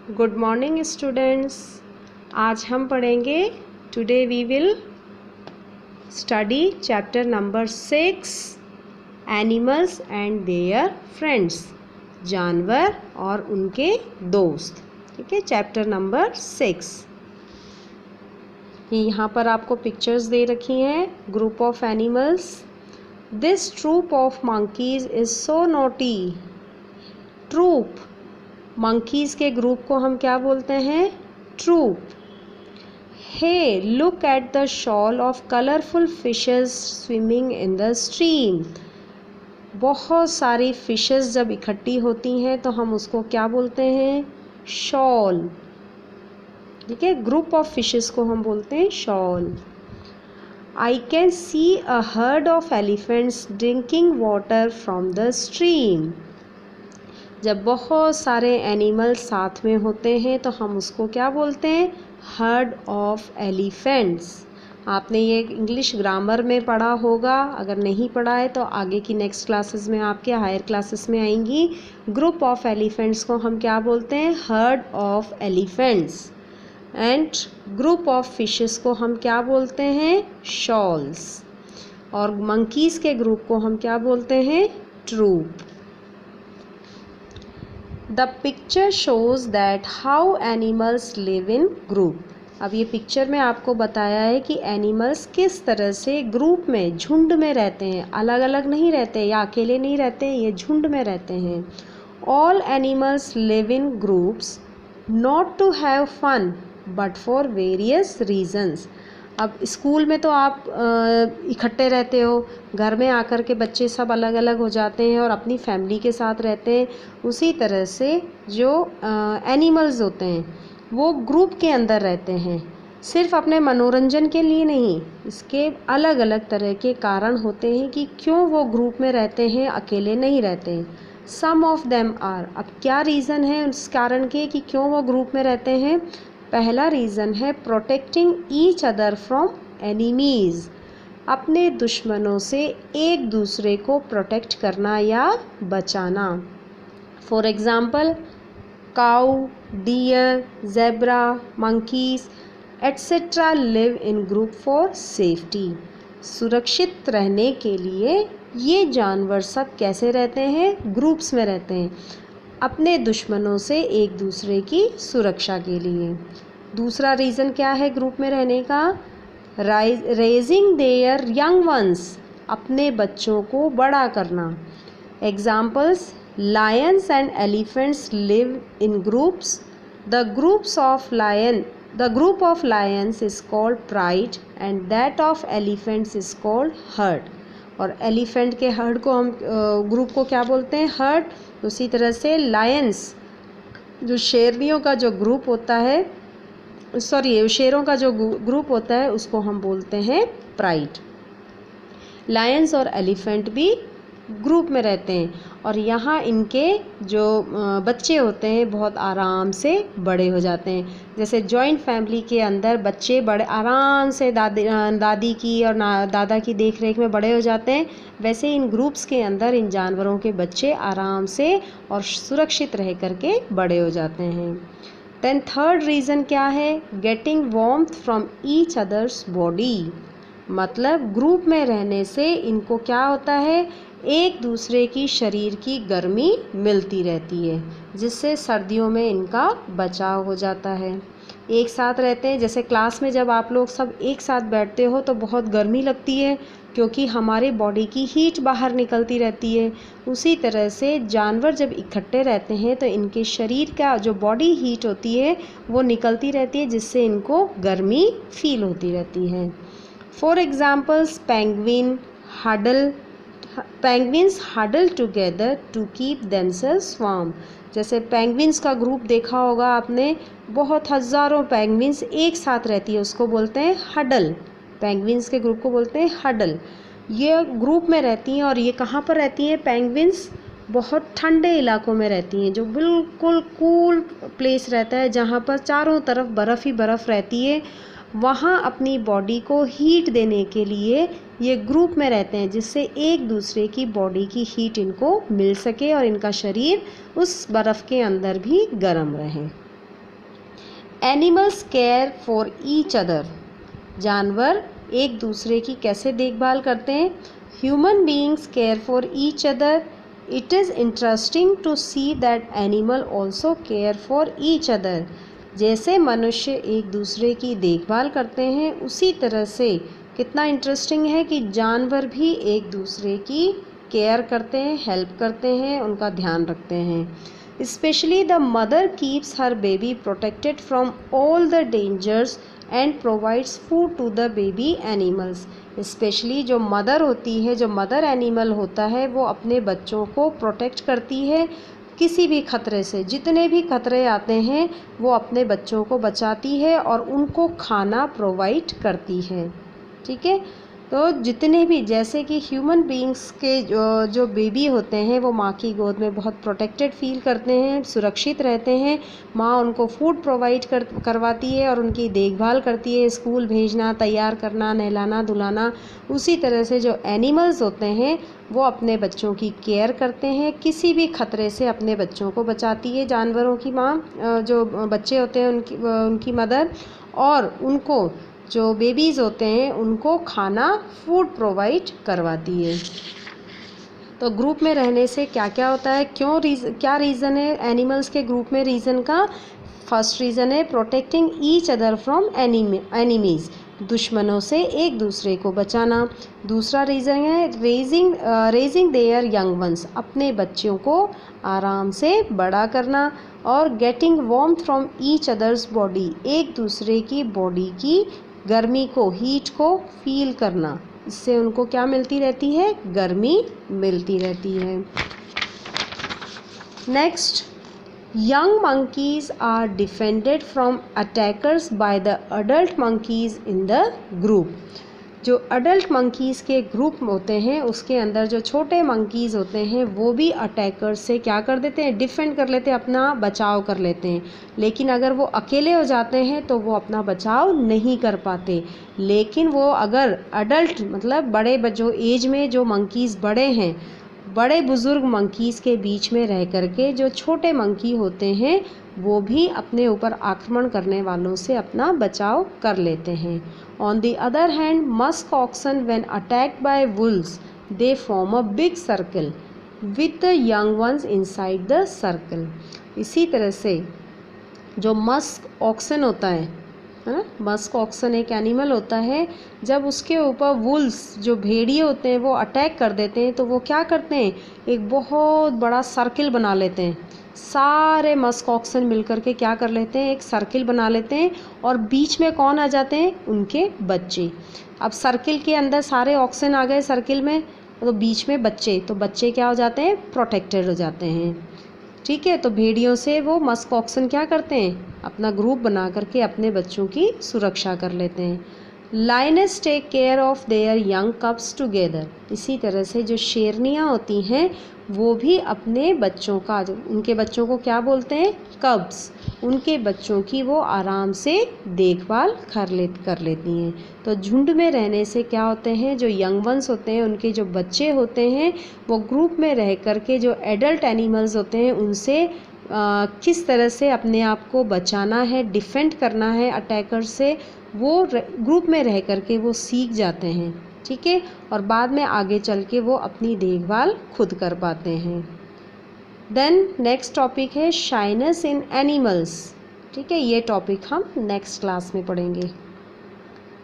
Good morning students. आज हम पढ़ेंगे today we will study chapter number 6 animals and their friends, जानवर और उनके दोस्त। ठीक है, चैप्टर नंबर 6। यहाँ पर आपको पिक्चर्स दे रखी हैं। Group of animals. This troop of monkeys is so naughty. Troop, monkeys के ग्रुप को हम क्या बोलते हैं? Troop. Hey look at the shoal of colourful fishes swimming in the stream. बहुत सारी फिशेस जब इकट्ठी होती हैं तो हम उसको क्या बोलते हैं? शॉल। ठीक है, ग्रुप ऑफ फिशेस को हम बोलते हैं shawl. I can see a herd of elephants drinking water from the stream. जब बहुत सारे एनिमल साथ में होते हैं तो हम उसको क्या बोलते हैं? Heard of elephants. आपने ये इंग्लिश ग्रामर में पढ़ा होगा। अगर नहीं पढ़ा है तो आगे की नेक्स्ट क्लासेस में, आपके हायर क्लासेस में आएंगी। ग्रुप ऑफ एलिफेंट्स को हम क्या बोलते हैं? Heard of elephants. And group of fishes को हम क्या बोलते हैं? शॉल्स। और मंकीज़ के ग्रुप को हम क्या बोलते हैं? Troop. The picture shows that how animals live in group. अब ये पिक्चर में आपको बताया है कि एनिमल्स किस तरह से ग्रुप में, झुंड में रहते हैं। अलग अलग नहीं रहते या अकेले नहीं रहते, ये झुंड में रहते हैं। All animals live in groups not to have fun but for various reasons. अब स्कूल में तो आप इकट्ठे रहते हो, घर में आकर के बच्चे सब अलग अलग हो जाते हैं और अपनी फैमिली के साथ रहते हैं। उसी तरह से जो एनिमल्स होते हैं वो ग्रुप के अंदर रहते हैं, सिर्फ अपने मनोरंजन के लिए नहीं। इसके अलग अलग तरह के कारण होते हैं कि क्यों वो ग्रुप में रहते हैं, अकेले नहीं रहते हैं। सम ऑफ देम आर, अब क्या रीज़न है उस कारण के कि क्यों वो ग्रुप में रहते हैं? पहला रीज़न है protecting each other from enemies. अपने दुश्मनों से एक दूसरे को प्रोटेक्ट करना या बचाना। For example, cow, deer, zebra, monkeys etcetera live in group for safety. सुरक्षित रहने के लिए ये जानवर सब कैसे रहते हैं? ग्रुप्स में रहते हैं, अपने दुश्मनों से एक दूसरे की सुरक्षा के लिए। दूसरा रीज़न क्या है ग्रुप में रहने का? रेजिंग देयर यंग वंस, अपने बच्चों को बड़ा करना। Examples, Lions and elephants live in groups. The group of Lions is called pride and that of elephants is called heard. और एलिफेंट के हर्ड को हम ग्रुप को क्या बोलते हैं? हर्ड। उसी तरह से लायंस, जो शेरनियों का जो ग्रुप होता है, शेरों का जो ग्रुप होता है उसको हम बोलते हैं प्राइड। लायंस और एलिफेंट भी ग्रुप में रहते हैं और यहाँ इनके जो बच्चे होते हैं बहुत आराम से बड़े हो जाते हैं। जैसे जॉइंट फैमिली के अंदर बच्चे बड़े आराम से दादी की और दादा की देख रेख में बड़े हो जाते हैं, वैसे इन ग्रुप्स के अंदर इन जानवरों के बच्चे आराम से और सुरक्षित रह करके बड़े हो जाते हैं। देन थर्ड रीज़न क्या है? Getting warmth from each others body. मतलब ग्रुप में रहने से इनको क्या होता है? एक दूसरे की शरीर की गर्मी मिलती रहती है, जिससे सर्दियों में इनका बचाव हो जाता है। एक साथ रहते हैं, जैसे क्लास में जब आप लोग सब एक साथ बैठते हो तो बहुत गर्मी लगती है क्योंकि हमारे बॉडी की हीट बाहर निकलती रहती है। उसी तरह से जानवर जब इकट्ठे रहते हैं तो इनके शरीर का जो बॉडी हीट होती है वो निकलती रहती है, जिससे इनको गर्मी फील होती रहती है। For examples, penguins huddle together to keep themselves warm. जैसे पेंगुइन्स का ग्रुप देखा होगा आपने, बहुत हज़ारों पेंगुइन्स एक साथ रहती है, उसको बोलते हैं हडल। पेंगुइन्स के ग्रुप को बोलते हैं हडल। ये ग्रुप में रहती हैं और ये कहाँ पर रहती हैं? पेंगुइन्स बहुत ठंडे इलाकों में रहती हैं, जो बिल्कुल कूल प्लेस रहता है, जहाँ पर चारों तरफ बर्फ़ ही बर्फ़ रहती है। वहाँ अपनी बॉडी को हीट देने के लिए ये ग्रुप में रहते हैं, जिससे एक दूसरे की बॉडी की हीट इनको मिल सके और इनका शरीर उस बर्फ़ के अंदर भी गर्म रहे। Animals care for each other, जानवर एक दूसरे की कैसे देखभाल करते हैं। Human beings care for each other, it is interesting to see that animal also care for each other. जैसे मनुष्य एक दूसरे की देखभाल करते हैं उसी तरह से कितना इंटरेस्टिंग है कि जानवर भी एक दूसरे की केयर करते हैं, हेल्प करते हैं, उनका ध्यान रखते हैं। Specially the mother keeps her baby protected from all the dangers and provides food to the baby animals. Specially जो मदर होती है, जो मदर एनिमल होता है, वो अपने बच्चों को प्रोटेक्ट करती है किसी भी खतरे से। जितने भी खतरे आते हैं वो अपने बच्चों को बचाती है और उनको खाना प्रोवाइड करती है। ठीक है, तो जितने भी जैसे कि ह्यूमन बीइंग्स के जो बेबी होते हैं वो माँ की गोद में बहुत प्रोटेक्टेड फील करते हैं, सुरक्षित रहते हैं। माँ उनको फूड प्रोवाइड करवाती है और उनकी देखभाल करती है, स्कूल भेजना, तैयार करना, नहलाना धुलाना। उसी तरह से जो एनिमल्स होते हैं वो अपने बच्चों की केयर करते हैं, किसी भी खतरे से अपने बच्चों को बचाती है जानवरों की माँ, जो बच्चे होते हैं उनकी मदर, और उनको जो बेबीज़ होते हैं उनको खाना फूड प्रोवाइड करवाती है। तो ग्रुप में रहने से क्या क्या होता है, क्या रीज़न है एनिमल्स के ग्रुप में? रीज़न का फर्स्ट रीज़न है protecting each other from enemies, दुश्मनों से एक दूसरे को बचाना। दूसरा रीज़न है रेजिंग देयर यंग वंस, अपने बच्चों को आराम से बड़ा करना। और getting warmth from each others body, एक दूसरे की बॉडी की गर्मी को, हीट को फील करना। इससे उनको क्या मिलती रहती है? गर्मी मिलती रहती है। Next, young monkeys are defended from attackers by the adult monkeys in the group। जो अडल्ट मंकीज़ के ग्रुप होते हैं उसके अंदर जो छोटे मंकीज़ होते हैं वो भी अटैकर्स से क्या कर देते हैं? डिफेंड कर लेते हैं, अपना बचाव कर लेते हैं। लेकिन अगर वो अकेले हो जाते हैं तो वो अपना बचाव नहीं कर पाते। लेकिन वो अगर अडल्ट मतलब बड़े जो एज में जो मंकीज़ बड़े हैं, बड़े बुज़ुर्ग मंकीज़ के बीच में रह करके जो छोटे मंकी होते हैं वो भी अपने ऊपर आक्रमण करने वालों से अपना बचाव कर लेते हैं। On the other hand, musk oxen when attacked by wolves they form a big circle with the young ones inside the circle. इसी तरह से जो मस्क ऑक्सन होता है ना, मस्क ऑक्सन एक एनिमल होता है, जब उसके ऊपर वुल्व्स जो भेड़िए होते हैं वो अटैक कर देते हैं तो वो क्या करते हैं? एक बहुत बड़ा सर्किल बना लेते हैं। सारे मस्क ऑक्सन मिलकर के क्या कर लेते हैं? एक सर्किल बना लेते हैं और बीच में कौन आ जाते हैं? उनके बच्चे। अब सर्किल के अंदर सारे ऑक्सन आ गए सर्किल में, तो बीच में बच्चे, तो बच्चे क्या हो जाते हैं? प्रोटेक्टेड हो जाते हैं। ठीक है, तो भेड़ियों से वो मस्क ऑक्सन क्या करते हैं? अपना ग्रुप बना करके अपने बच्चों की सुरक्षा कर लेते हैं। Lions take care of their young cubs together. इसी तरह से जो शेरनियाँ होती हैं वो भी अपने बच्चों का, उनके बच्चों को क्या बोलते हैं? कब्स। उनके बच्चों की वो आराम से देखभाल कर लेती हैं। तो झुंड में रहने से क्या होते हैं? जो यंग वंस होते हैं उनके जो बच्चे होते हैं वो ग्रुप में रह कर के जो एडल्ट एनिमल्स होते हैं उनसे किस तरह से अपने आप को बचाना है, डिफेंड करना है अटैकर से, वो ग्रुप में रह कर के वो सीख जाते हैं। ठीक है, और बाद में आगे चल के वो अपनी देखभाल खुद कर पाते हैं। देन नेक्स्ट टॉपिक है शाइनेस इन एनिमल्स। ठीक है, ये टॉपिक हम नेक्स्ट क्लास में पढ़ेंगे।